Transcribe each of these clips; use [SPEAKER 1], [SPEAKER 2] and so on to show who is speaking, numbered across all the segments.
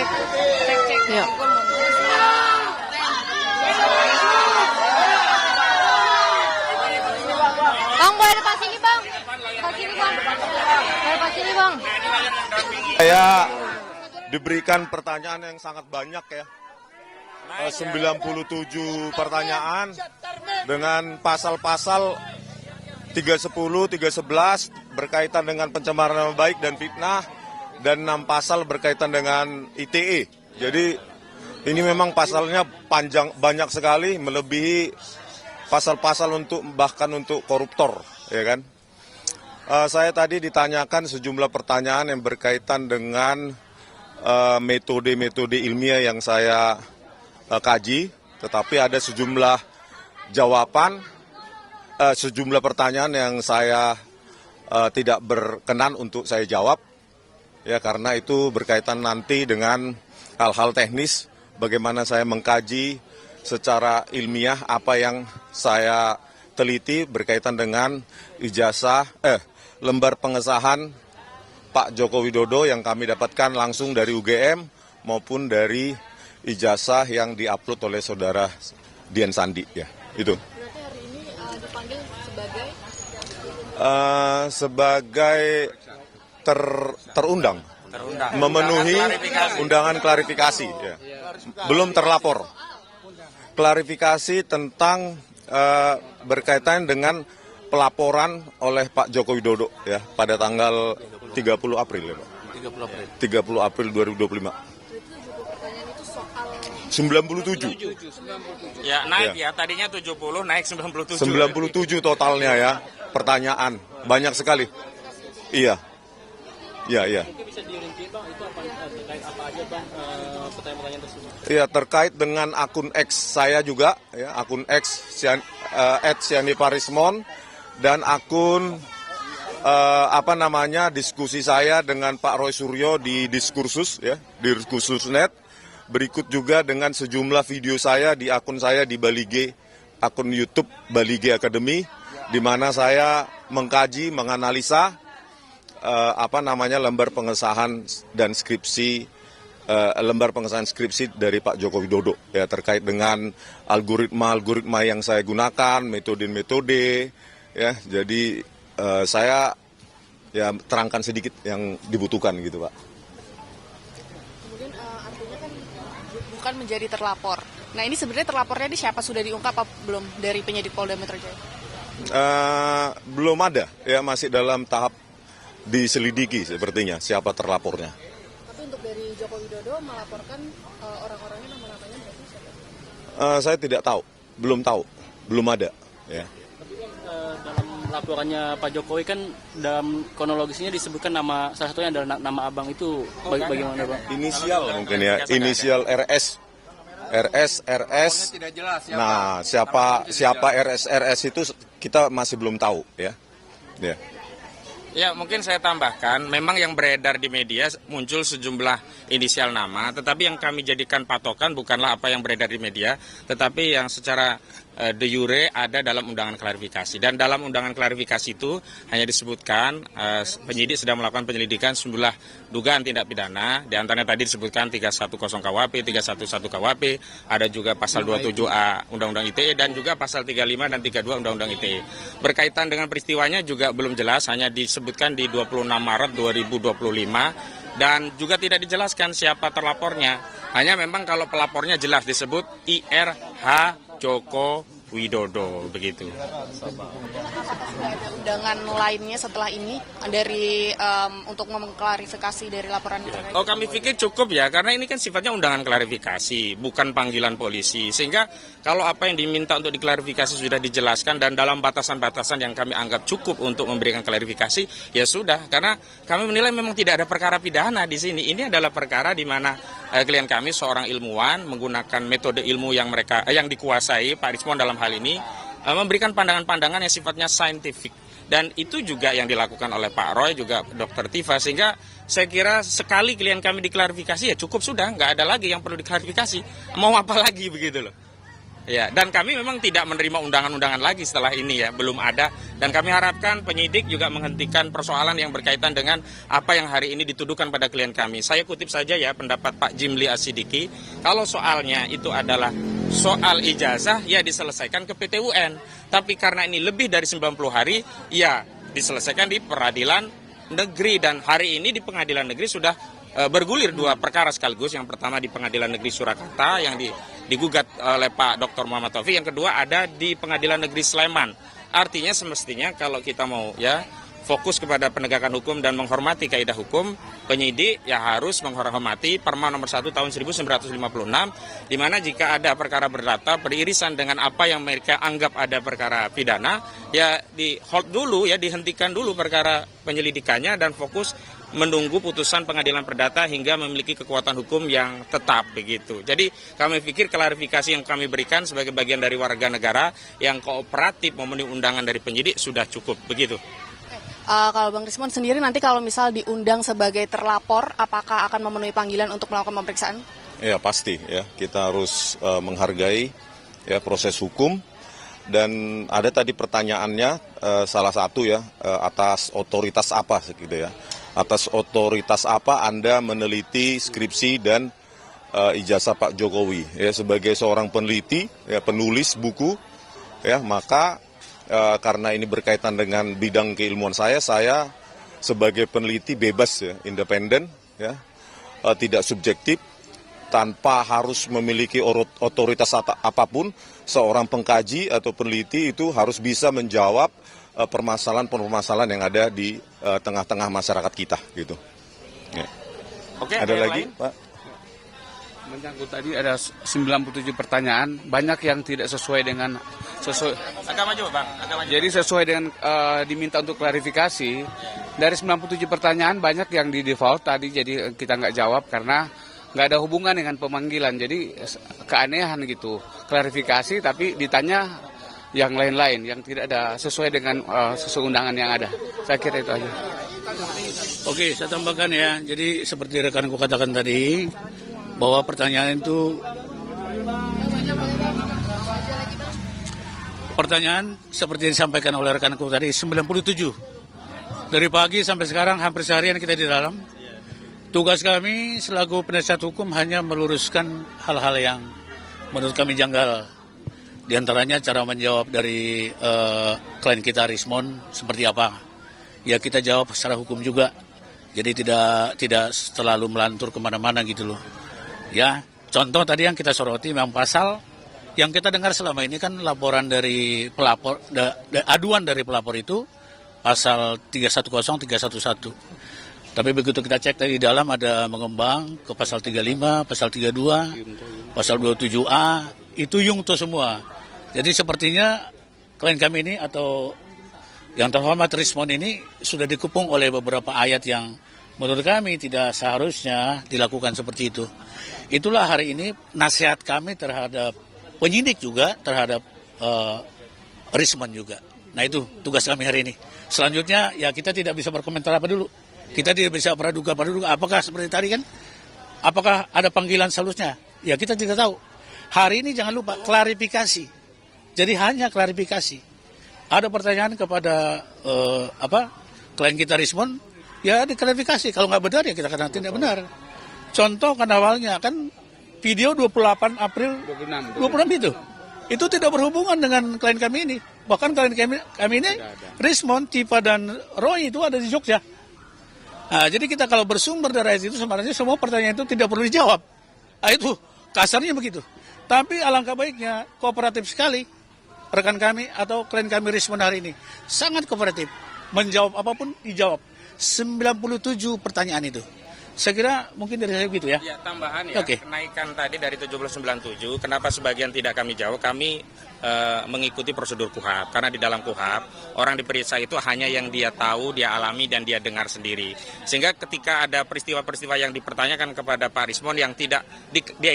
[SPEAKER 1] cek. Ya. Bang, boleh depan sini, Bang. Depan sini, Bang. Depan sini, Bang.
[SPEAKER 2] Saya diberikan pertanyaan yang sangat banyak ya. 97 pertanyaan dengan pasal-pasal 310, 311 berkaitan dengan pencemaran nama baik dan fitnah, dan 6 pasal berkaitan dengan ITE. Jadi ini memang pasalnya panjang, banyak sekali, melebihi pasal-pasal untuk bahkan untuk koruptor, ya kan? Saya tadi ditanyakan sejumlah pertanyaan yang berkaitan dengan metode-metode ilmiah yang saya kaji, tetapi ada sejumlah jawaban, sejumlah pertanyaan yang saya tidak berkenan untuk saya jawab, ya karena itu berkaitan nanti dengan hal-hal teknis, bagaimana saya mengkaji secara ilmiah apa yang saya teliti berkaitan dengan ijazah, lembar pengesahan Pak Joko Widodo yang kami dapatkan langsung dari UGM maupun dari ijazah yang diupload oleh saudara Dian Sandi, ya itu.
[SPEAKER 1] Berarti hari ini dipanggil
[SPEAKER 2] sebagai terundang, memenuhi undangan klarifikasi, ya. Belum terlapor. Klarifikasi tentang berkaitan dengan pelaporan oleh Pak Joko Widodo, ya, pada tanggal 30 April, ya, Pak. 30 April 2025. 97.
[SPEAKER 3] Ya, naik ya. Tadinya 70, naik 97.
[SPEAKER 2] 97 totalnya ya, pertanyaan. Banyak sekali. Iya. Iya.
[SPEAKER 4] Mungkin bisa dirinci, Bang, itu terkait apa aja, Bang, pertanyaan-pertanyaan tersebut?
[SPEAKER 2] Iya, terkait dengan akun X saya juga, ya, akun X @sianiparismon, dan akun diskusi saya dengan Pak Roy Suryo di Diskursus, ya, di Diskursus.net. Berikut juga dengan sejumlah video saya di akun saya di Bali G, akun YouTube Bali G Academy, di mana saya mengkaji, menganalisa lembar pengesahan dan skripsi, lembar pengesahan skripsi dari Pak Joko Widodo, ya, terkait dengan algoritma yang saya gunakan, metode-metode, ya. Jadi saya ya terangkan sedikit yang dibutuhkan gitu, Pak.
[SPEAKER 1] Kemudian artinya kan bukan menjadi terlapor. Nah, ini sebenarnya terlapornya ini siapa, sudah diungkap apa belum dari penyidik Polda Metro Jaya?
[SPEAKER 2] Belum ada, ya, masih dalam tahap diselidiki sepertinya siapa terlapornya.
[SPEAKER 1] Tapi untuk dari Joko Widodo melaporkan orang-orangnya, nama-namanya berarti siapa?
[SPEAKER 2] Saya tidak tahu, belum ada, ya.
[SPEAKER 4] Tapi kan dalam laporannya Pak Jokowi kan dalam kronologisnya disebutkan nama, salah satunya adalah nama Abang itu, bagaimana, Bang?
[SPEAKER 2] Inisial mungkin ya, inisial RS. Nah, siapa RS itu kita masih belum tahu, ya. Ya.
[SPEAKER 3] Ya, mungkin saya tambahkan, memang yang beredar di media muncul sejumlah inisial nama, tetapi yang kami jadikan patokan bukanlah apa yang beredar di media, tetapi yang secara de jure ada dalam undangan klarifikasi. Dan dalam undangan klarifikasi itu hanya disebutkan penyidik sedang melakukan penyelidikan sejumlah dugaan tindak pidana, di antaranya tadi disebutkan 310 KUHP, 311 KUHP, ada juga pasal 27A Undang-Undang ITE, dan juga pasal 35 dan 32 Undang-Undang ITE. Berkaitan dengan peristiwanya juga belum jelas, hanya disebutkan di 26 Maret 2025, dan juga tidak dijelaskan siapa terlapornya. Hanya memang kalau pelapornya jelas disebut IRH Joko Widodo, begitu.
[SPEAKER 1] Ada undangan lainnya setelah ini dari untuk mengklarifikasi dari laporan itu?
[SPEAKER 3] Oh, kami pikir cukup ya, karena ini kan sifatnya undangan klarifikasi, bukan panggilan polisi. Sehingga kalau apa yang diminta untuk diklarifikasi sudah dijelaskan dan dalam batasan-batasan yang kami anggap cukup untuk memberikan klarifikasi, ya sudah. Karena kami menilai memang tidak ada perkara pidana di sini. Ini adalah perkara di mana klien kami seorang ilmuwan menggunakan metode ilmu yang dikuasai Pak Rismon dalam hal ini, memberikan pandangan-pandangan yang sifatnya saintifik. Dan itu juga yang dilakukan oleh Pak Roy, juga Dr. Tifa, sehingga saya kira sekali klien kami diklarifikasi ya cukup sudah, nggak ada lagi yang perlu diklarifikasi. Mau apa lagi begitu loh. Ya, dan kami memang tidak menerima undangan-undangan lagi setelah ini ya, belum ada. Dan kami harapkan penyidik juga menghentikan persoalan yang berkaitan dengan apa yang hari ini dituduhkan pada klien kami. Saya kutip saja ya pendapat Pak Jimli Asidiki, kalau soalnya itu adalah soal ijazah, ya diselesaikan ke PT UN. Tapi karena ini lebih dari 90 hari, ya diselesaikan di peradilan negeri. Dan hari ini di pengadilan negeri sudah bergulir dua perkara sekaligus. Yang pertama di Pengadilan Negeri Surakarta yang digugat oleh Pak Dr. Muhammad Taufik. Yang kedua ada di Pengadilan Negeri Sleman. Artinya semestinya kalau kita mau ya fokus kepada penegakan hukum dan menghormati kaidah hukum, penyidik ya harus menghormati Perma nomor 1 tahun 1956, di mana jika ada perkara berdata beririsan dengan apa yang mereka anggap ada perkara pidana, ya di hold dulu, ya dihentikan dulu perkara penyelidikannya dan fokus menunggu putusan pengadilan perdata hingga memiliki kekuatan hukum yang tetap begitu. Jadi kami pikir klarifikasi yang kami berikan sebagai bagian dari warga negara yang kooperatif memenuhi undangan dari penyidik sudah cukup begitu.
[SPEAKER 1] Kalau Bang Rismon sendiri nanti kalau misal diundang sebagai terlapor, apakah akan memenuhi panggilan untuk melakukan pemeriksaan?
[SPEAKER 2] Ya pasti ya, kita harus menghargai ya proses hukum. Dan ada tadi pertanyaannya salah satu ya, atas otoritas apa gitu ya. Atas otoritas apa Anda meneliti skripsi dan ijazah Pak Jokowi ya, sebagai seorang peneliti ya, penulis buku ya, maka karena ini berkaitan dengan bidang keilmuan saya sebagai peneliti bebas ya, independen ya, tidak subjektif, tanpa harus memiliki otoritas apapun. Seorang pengkaji atau peneliti itu harus bisa menjawab permasalahan-permasalahan yang ada di tengah-tengah masyarakat kita gitu. Ya.
[SPEAKER 3] Oke,
[SPEAKER 2] ada lagi,
[SPEAKER 3] lain?
[SPEAKER 2] Pak?
[SPEAKER 5] Menyangkut tadi ada 97 pertanyaan, banyak yang tidak sesuai dengan
[SPEAKER 3] Agak maju, Bang. Agak maju.
[SPEAKER 5] Jadi sesuai dengan diminta untuk klarifikasi, dari 97 pertanyaan banyak yang di default tadi, jadi kita nggak jawab karena nggak ada hubungan dengan pemanggilan. Jadi keanehan gitu, klarifikasi tapi ditanya yang lain-lain yang tidak ada sesuai dengan sesuai undangan yang ada. Saya kira itu aja.
[SPEAKER 6] Oke, saya tambahkan ya. Jadi seperti rekanku katakan tadi, bahwa pertanyaan seperti yang disampaikan oleh rekanku tadi 97. Dari pagi sampai sekarang hampir seharian kita di dalam. Tugas kami selaku penasihat hukum hanya meluruskan hal-hal yang menurut kami janggal. Di antaranya cara menjawab dari klien kita Rismon seperti apa. Ya kita jawab secara hukum juga. Jadi tidak terlalu melantur kemana-mana gitu loh. Ya, contoh tadi yang kita soroti memang pasal yang kita dengar selama ini kan laporan dari pelapor, aduan dari pelapor itu pasal 310, 311. Tapi begitu kita cek tadi di dalam ada mengembang ke pasal 35, pasal 32, pasal 27A, itu yungto semua. Jadi sepertinya klien kami ini atau yang terhormat Rismon ini sudah dikepung oleh beberapa ayat yang menurut kami tidak seharusnya dilakukan seperti itu. Itulah hari ini nasihat kami terhadap penyidik juga, terhadap Rismon juga. Nah itu tugas kami hari ini. Selanjutnya ya kita tidak bisa berkomentar apa dulu. Kita tidak bisa praduga, apakah seperti tadi kan, apakah ada panggilan seharusnya? Ya kita tidak tahu. Hari ini jangan lupa klarifikasi. Jadi hanya klarifikasi. Ada pertanyaan kepada klien kita Rismon, ya diklarifikasi. Kalau nggak benar ya kita katakan tidak benar. Contoh kan awalnya kan video 28 April 26 itu. Itu tidak berhubungan dengan klien kami ini. Bahkan klien kami ini Rismon, Cipa dan Roy itu ada di Jogja. Nah, jadi kita kalau bersumber dari itu sebenarnya semua pertanyaan itu tidak perlu dijawab. Nah, itu kasarnya begitu. Tapi alangkah baiknya kooperatif sekali rekan kami atau klien kami Rismon hari ini. Sangat kooperatif. Menjawab apapun dijawab. 97 pertanyaan itu. Saya kira mungkin dari saya begitu ya.
[SPEAKER 3] Ya, tambahan ya, kenaikan tadi dari 1797, kenapa sebagian tidak kami jawab, kami mengikuti prosedur KUHAP. Karena di dalam KUHAP, orang diperiksa itu hanya yang dia tahu, dia alami, dan dia dengar sendiri. Sehingga ketika ada peristiwa-peristiwa yang dipertanyakan kepada Pak Rismon yang tidak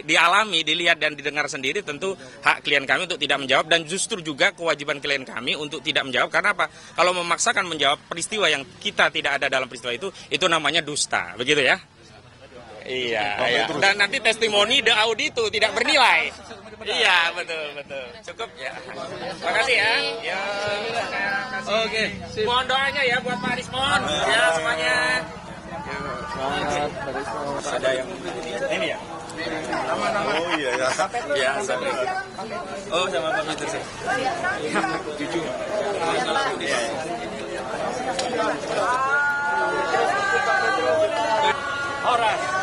[SPEAKER 3] dialami, dilihat, dan didengar sendiri, tentu hak klien kami untuk tidak menjawab, dan justru juga kewajiban klien kami untuk tidak menjawab. Karena apa? Kalau memaksakan menjawab peristiwa yang kita tidak ada dalam peristiwa itu namanya dusta. Begitu ya? Iya, iya. Dan nanti testimoni the audito tidak bernilai.
[SPEAKER 6] benar.
[SPEAKER 3] Iya, betul, betul. Cukup ya. Makasih ya. Ya, saya kasih.
[SPEAKER 6] Oke, sip.
[SPEAKER 3] Mohon doanya ya buat Pak Rismon. Ya, semuanya. Ada yang ini ya?
[SPEAKER 2] Oh iya ya.
[SPEAKER 3] Ya, sampai. Oh, sama Pak Peter sih. Jujur. Horas.